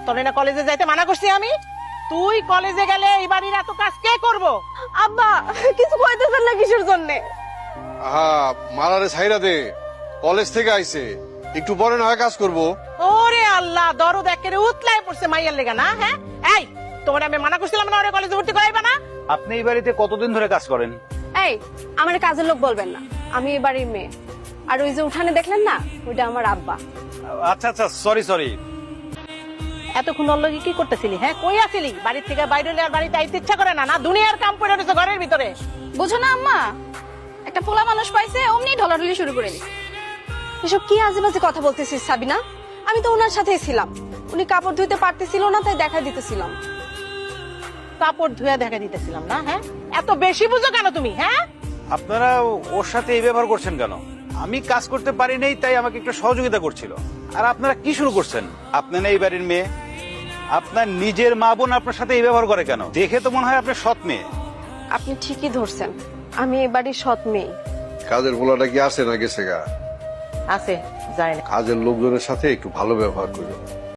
তোর না কলেজে যাইতে মানা করছি আমি? তুই কলেজে গেলে এই বাড়ির এত কাজ কে করবো? আব্বা কিছু কইতেছেন না কিসের জন্যে? মারারে ছাইরা দে, কলেজ থেকে আইছে, একটু পরে না হয় কাজ করবো। ওরে আল্লাহ, দরদ একেবারে উতলায় পড়ছে মাইয়ার লেগা না? হ্যাঁ, এই তোমার আমি মানা করছিলাম না ওরে কলেজে ভর্তি করাইবা না? আপনি এই বাড়িতে কতদিন ধরে কাজ করেন? এই আমার কাজের লোক বলবেন না, আমি এই বাড়ির মেয়ে। আর ওই যে উঠানে দেখলেন না, ওইটা আমার আব্বা। আচ্ছা আচ্ছা, সরি। এতক্ষণ ওর লগে কি করতেছিলি? হ্যাঁ, কই আছিলি? বাড়ির থেকে বাইরে হলে আর বাড়িতে আইতে ইচ্ছা করে না? না দুনিয়ার কাম পড়ে রয়েছে ঘরের ভিতরে। বুঝো না আম্মা, একটা পোলা মানুষ পাইছে অমনি ঢলাঢলি শুরু করে দিছে। এসব কি আজে বাজে কথা বলতেছিস সাবিনা? আমি তো ওনার সাথেই ছিলাম, উনি কাপড় ধুইতে পারতেছিল না তাই দেখা দিতেছিলাম। কাপড় ধুয়ে দেখা দিতেছিলাম না? হ্যাঁ, এত বেশি বুঝো কেন তুমি? হ্যাঁ, আপনারা ওর সাথে এই ব্যবহার করছেন কেন? আমি কাজ করতে পারি নাই তাই আমাকে একটু সহযোগিতা করছিল। আর আপনারা কি শুরু করছেন? আপনি না এই বাড়ির মেয়ে, আপনার নিজের মা বোন আপনার সাথে এই ব্যবহার করে কেন? দেখে তো মনে হয় আপনি সৎ মেয়ে। আপনি ঠিকই ধরছেন, আমি এই বাড়ির সৎ মেয়ে। কাজের পোলাটা কি আছে না গেছে গা? আছে, যায় না। কাজের লোকজনের সাথে একটু ভালো ব্যবহার করো।